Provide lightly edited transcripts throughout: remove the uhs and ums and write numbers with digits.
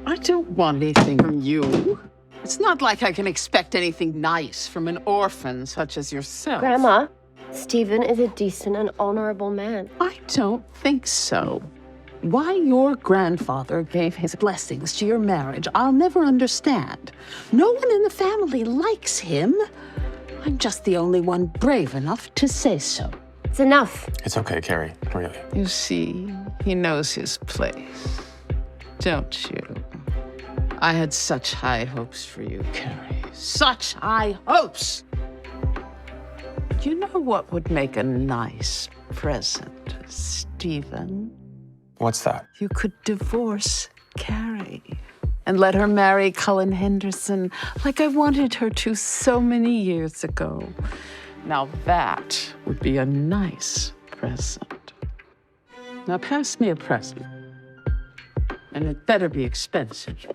I don't want anything from you. It's not like I can expect anything nice from an orphan such as yourself. Grandma, Stephen is a decent and honorable man. I don't think so. Why your grandfather gave his blessings to your marriage, I'll never understand. No one in the family likes him. I'm just the only one brave enough to say so. It's enough. It's okay, Carrie, really. You see, he knows his place, don't you? I had such high hopes for you, Carrie. Such high hopes! You know what would make a nice present, Stephen? What's that? You could divorce Carrie and let her marry Cullen Henderson like I wanted her to so many years ago. Now that would be a nice present. Now pass me a present. And it better be expensive.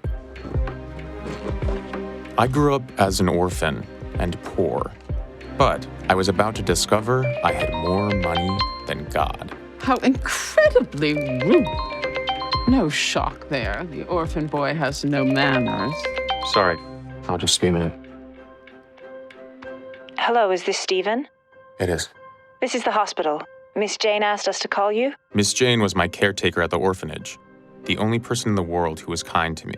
I grew up as an orphan and poor, but I was about to discover I had more money than God. How incredibly rude. No shock there. The orphan boy has no manners. Sorry, I'll just be a minute. Hello, is this Stephen? It is. This is the hospital. Miss Jane asked us to call you. Miss Jane was my caretaker at the orphanage, the only person in the world who was kind to me.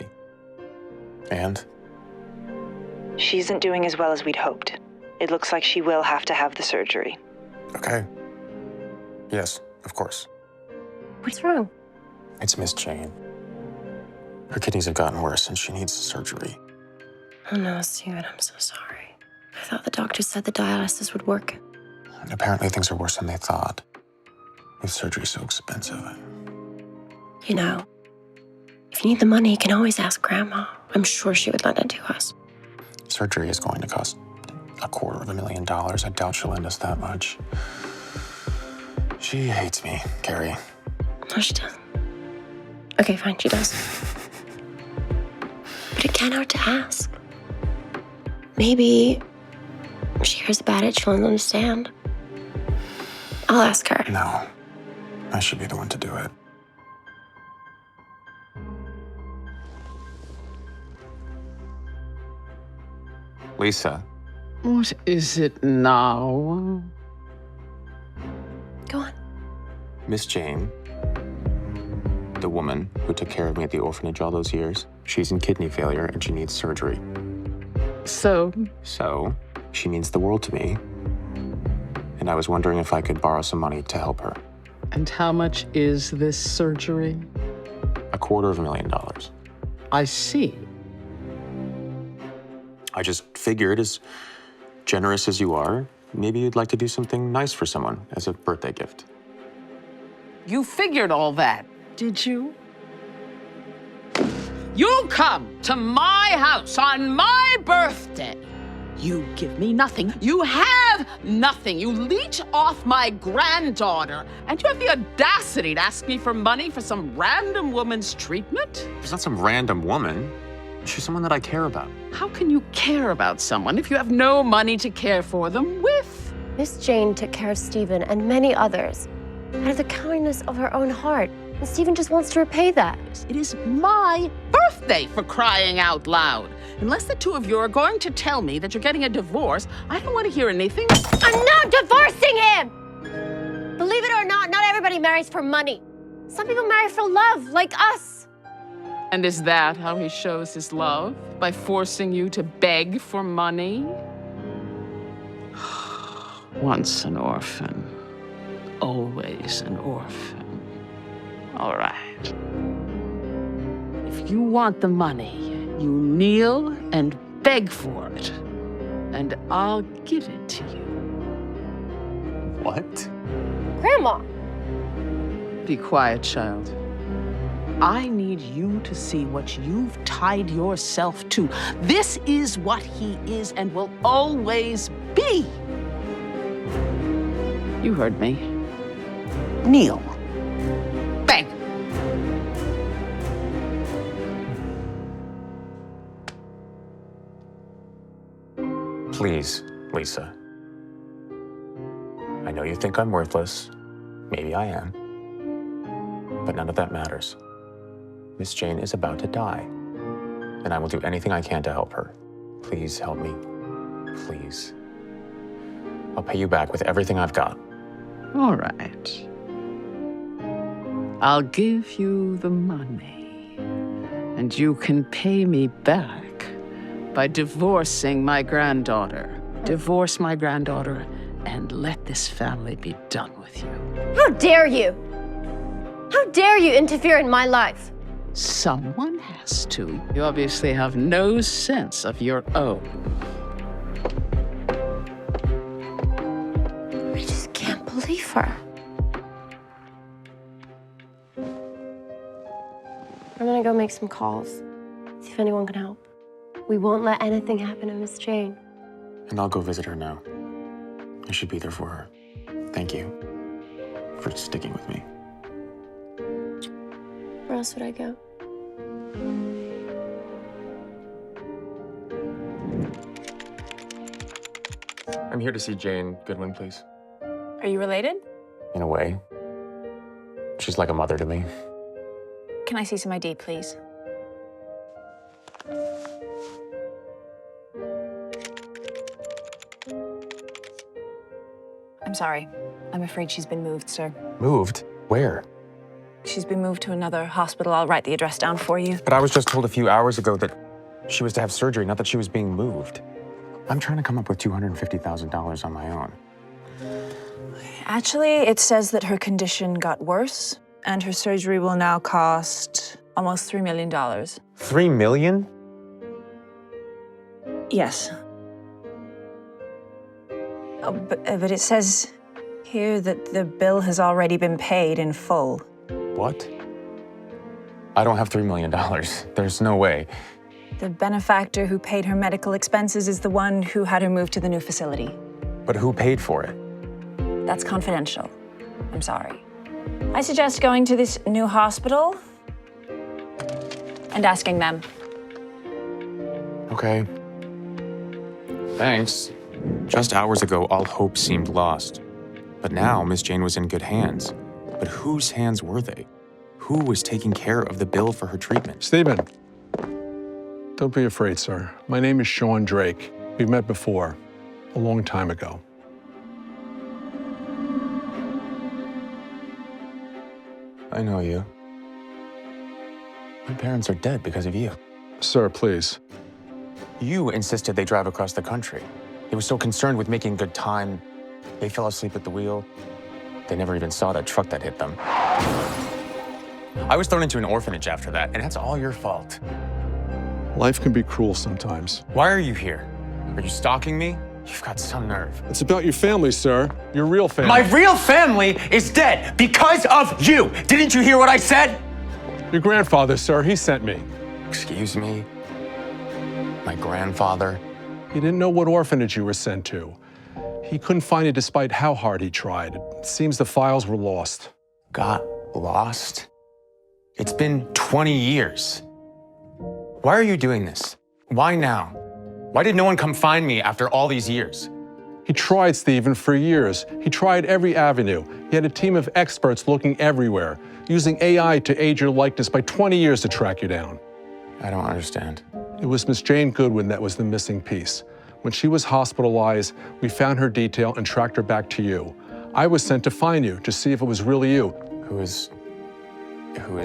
And? She isn't doing as well as we'd hoped. It looks like she will have to have the surgery. Okay. Yes, of course. What's wrong? It's Miss Jane. Her kidneys have gotten worse and she needs surgery. Oh no, Stephen, I'm so sorry. I thought the doctor said the dialysis would work. Apparently things are worse than they thought. With surgery so expensive. You know, if you need the money, you can always ask Grandma. I'm sure she would lend it to us. Surgery is going to cost $250,000. I doubt she'll lend us that much. She hates me, Carrie. No, she doesn't. Okay, fine, she does. But it can't hurt to ask. Maybe if she hears about it, she'll understand. I'll ask her. No, I should be the one to do it. Lisa. What is it now? Go on. Miss Jane, the woman who took care of me at the orphanage all those years, she's in kidney failure and she needs surgery. So, She means the world to me. And I was wondering if I could borrow some money to help her. and how much is this surgery? $250,000. I see. I just figured, as generous as you are, maybe you'd like to do something nice for someone as a birthday gift. You figured all that, did you? You come to my house on my birthday. You give me nothing. You have nothing. You leech off my granddaughter, and you have the audacity to ask me for money for some random woman's treatment? She's not some random woman. She's someone that I care about. How can you care about someone if you have no money to care for them with? Miss Jane took care of Stephen and many others out of the kindness of her own heart. And Stephen just wants to repay that. It is my birthday, for crying out loud. Unless the two of you are going to tell me that you're getting a divorce, I don't want to hear anything. I'm not divorcing him! Believe it or not everybody marries for money. Some people marry for love, like us. And is that how he shows his love? By forcing you to beg for money? Once an orphan, always an orphan. All right. If you want the money, you kneel and beg for it, and I'll give it to you. What? Grandma! Be quiet, child. I need you to see what you've tied yourself to. This is what he is and will always be. You heard me. Kneel. Beg. Please, Lisa. I know you think I'm worthless. Maybe I am. But none of that matters. Miss Jane is about to die, and I will do anything I can to help her. Please help me. Please. I'll pay you back with everything I've got. All right. I'll give you the money, and you can pay me back by divorcing my granddaughter. Divorce my granddaughter and let this family be done with you. How dare you? How dare you interfere in my life? Someone has to. You obviously have no sense of your own. I just can't believe her. I'm gonna go make some calls, see if anyone can help. We won't let anything happen to Miss Jane. And I'll go visit her now. I should be there for her. Thank you for sticking with me. Where else would I go? I'm here to see Jane Goodwin, please. Are you related? In a way. She's like a mother to me. Can I see some ID, please? I'm sorry. I'm afraid she's been moved, sir. Moved? Where? She's been moved to another hospital. I'll write the address down for you. But I was just told a few hours ago that she was to have surgery, not that she was being moved. I'm trying to come up with $250,000 on my own. Actually, it says that her condition got worse, and her surgery will now cost almost $3 million. $3 million? Yes. Oh, but it says here that the bill has already been paid in full. What? I don't have $3 million. There's no way. The benefactor who paid her medical expenses is the one who had her moved to the new facility. But who paid for it? That's confidential. I'm sorry. I suggest going to this new hospital and asking them. Okay. Thanks. Just hours ago, all hope seemed lost. But now, Miss Jane was in good hands. But whose hands were they? Who was taking care of the bill for her treatment? Stephen, don't be afraid, sir. My name is Sean Drake. We've met before, a long time ago. I know you. My parents are dead because of you. Sir, please. You insisted they drive across the country. They were so concerned with making good time, they fell asleep at the wheel. They never even saw that truck that hit them. I was thrown into an orphanage after that, and that's all your fault. Life can be cruel sometimes. Why are you here? Are you stalking me? You've got some nerve. It's about your family, sir. Your real family. My real family is dead because of you! Didn't you hear what I said? Your grandfather, sir, he sent me. Excuse me? My grandfather? He didn't know what orphanage you were sent to. He couldn't find it despite how hard he tried. It seems the files were lost. Got lost? It's been 20 years. Why are you doing this? Why now? Why did no one come find me after all these years? He tried, Stephen, for years. He tried every avenue. He had a team of experts looking everywhere, using AI to age your likeness by 20 years to track you down. I don't understand. It was Miss Jane Goodwin that was the missing piece. When she was hospitalized, we found her detail and tracked her back to you. I was sent to find you to see if it was really you. Who is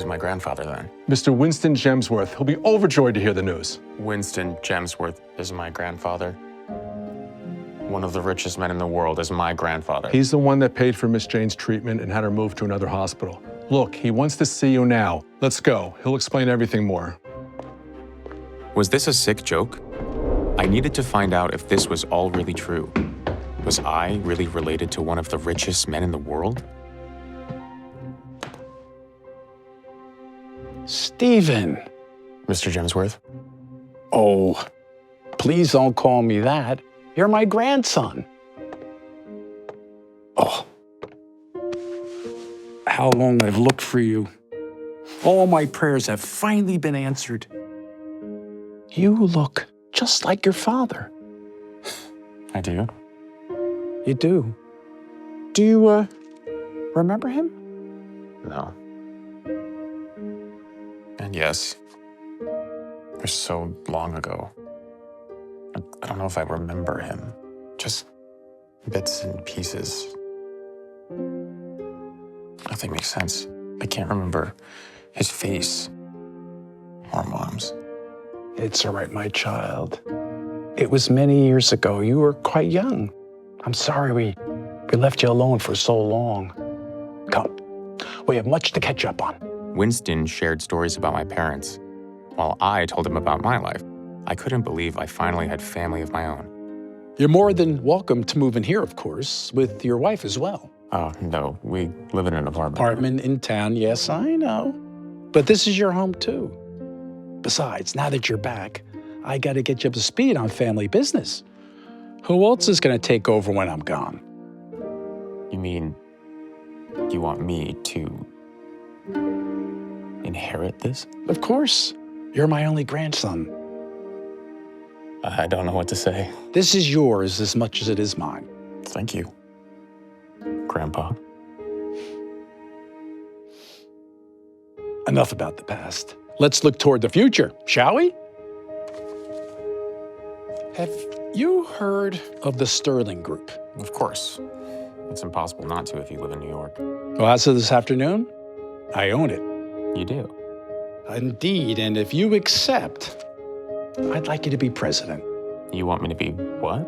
my grandfather then? Mr. Winston Gemsworth. He'll be overjoyed to hear the news. Winston Gemsworth is my grandfather. One of the richest men in the world is my grandfather. He's the one that paid for Miss Jane's treatment and had her moved to another hospital. Look, he wants to see you now. Let's go. He'll explain everything more. Was this a sick joke? I needed to find out if this was all really true. Was I really related to one of the richest men in the world? Stephen. Mr. Gemsworth? Oh, please don't call me that. You're my grandson. Oh, how long I've looked for you. All my prayers have finally been answered. You look just like your father. I do. You do. Do you, remember him? No. And Yes. It was so long ago. I don't know if I remember him. Just bits and pieces. Nothing makes sense. I can't remember his face or Mom's. It's all right, my child. It was many years ago. You were quite young. I'm sorry we left you alone for so long. Come, we have much to catch up on. Winston shared stories about my parents, while I told him about my life. I couldn't believe I finally had family of my own. You're more than welcome to move in here, of course, with your wife as well. Oh, no, we live in an apartment. Apartment in town, yes, I know. But this is your home, too. Besides, now that you're back, I got to get you up to speed on family business. Who else is going to take over when I'm gone? You mean you want me to inherit this? Of course. You're my only grandson. I don't know what to say. This is yours as much as it is mine. Thank you, Grandpa. Enough about the past. Let's look toward the future, shall we? Have you heard of the Sterling Group? Of course. It's impossible not to if you live in New York. Well, as of this afternoon, I own it. You do? Indeed, and if you accept, I'd like you to be president. You want me to be what?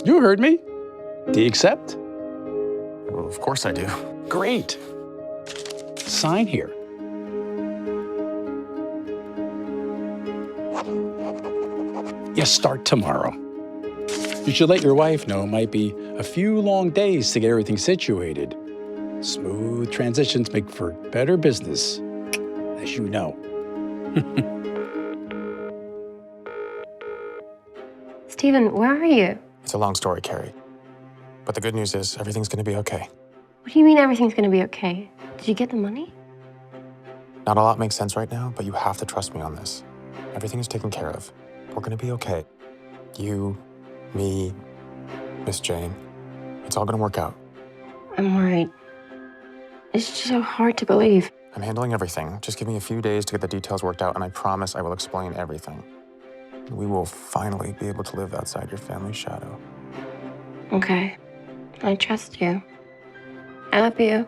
You heard me. Do you accept? Well, of course I do. Great. Sign here. You start tomorrow. You should let your wife know it might be a few long days to get everything situated. Smooth transitions make for better business, as you know. Stephen, where are you? It's a long story, Carrie. But the good news is everything's going to be okay. What do you mean everything's gonna be okay? Did you get the money? Not a lot makes sense right now, but you have to trust me on this. Everything is taken care of. We're going to be okay. You, me, Miss Jane. It's all going to work out. I'm worried. It's just so hard to believe. I'm handling everything. Just give me a few days to get the details worked out, and I promise I will explain everything. We will finally be able to live outside your family's shadow. Okay. I trust you. I love you.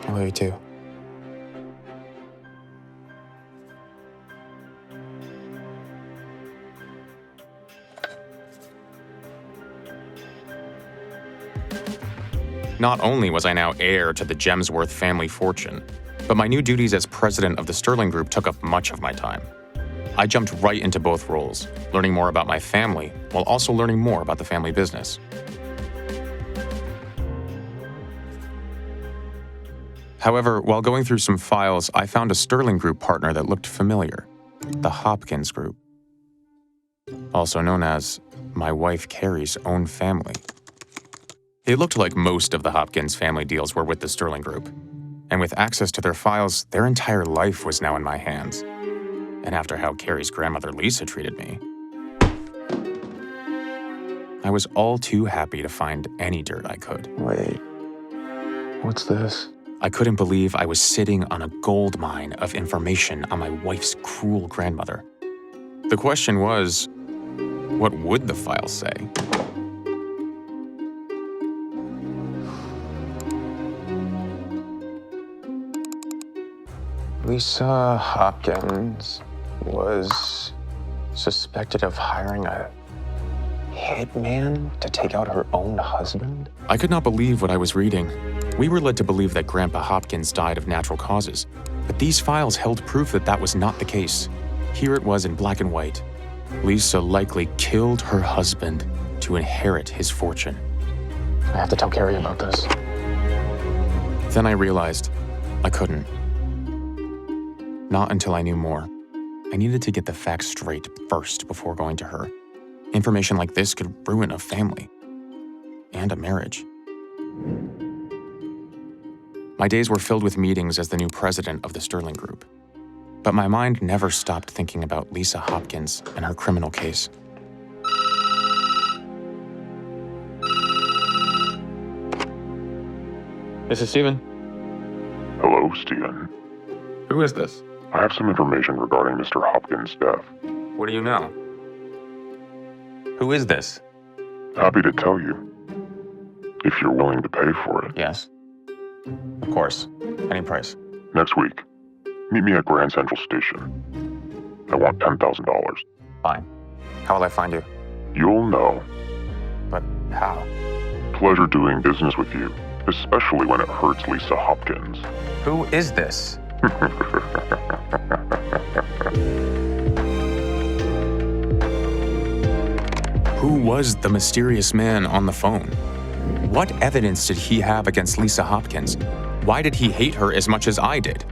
I love you too. Not only was I now heir to the Gemsworth family fortune, but my new duties as president of the Sterling Group took up much of my time. I jumped right into both roles, learning more about my family while also learning more about the family business. However, while going through some files, I found a Sterling Group partner that looked familiar, the Hopkins Group, also known as my wife Carrie's own family. It looked like most of the Hopkins family deals were with the Sterling Group, and with access to their files, their entire life was now in my hands. And after how Carrie's grandmother Lisa treated me, I was all too happy to find any dirt I could. Wait, what's this? I couldn't believe I was sitting on a gold mine of information on my wife's cruel grandmother. The question was, what would the file say? Lisa Hopkins was suspected of hiring a hitman to take out her own husband? I could not believe what I was reading. We were led to believe that Grandpa Hopkins died of natural causes, but these files held proof that that was not the case. Here it was in black and white. Lisa likely killed her husband to inherit his fortune. I have to tell Carrie about this. Then I realized I couldn't. Not until I knew more. I needed to get the facts straight first before going to her. Information like this could ruin a family and a marriage. My days were filled with meetings as the new president of the Sterling Group. But my mind never stopped thinking about Lisa Hopkins and her criminal case. This is Stephen. Hello, Stephen. Who is this? I have some information regarding Mr. Hopkins' death. What do you know? Who is this? Happy to tell you, if you're willing to pay for it. Yes. Of course. Any price. Next week, meet me at Grand Central Station. I want $10,000. Fine. How will I find you? You'll know. But how? Pleasure doing business with you, especially when it hurts Lisa Hopkins. Who is this? Who was the mysterious man on the phone? What evidence did he have against Lisa Hopkins? Why did he hate her as much as I did?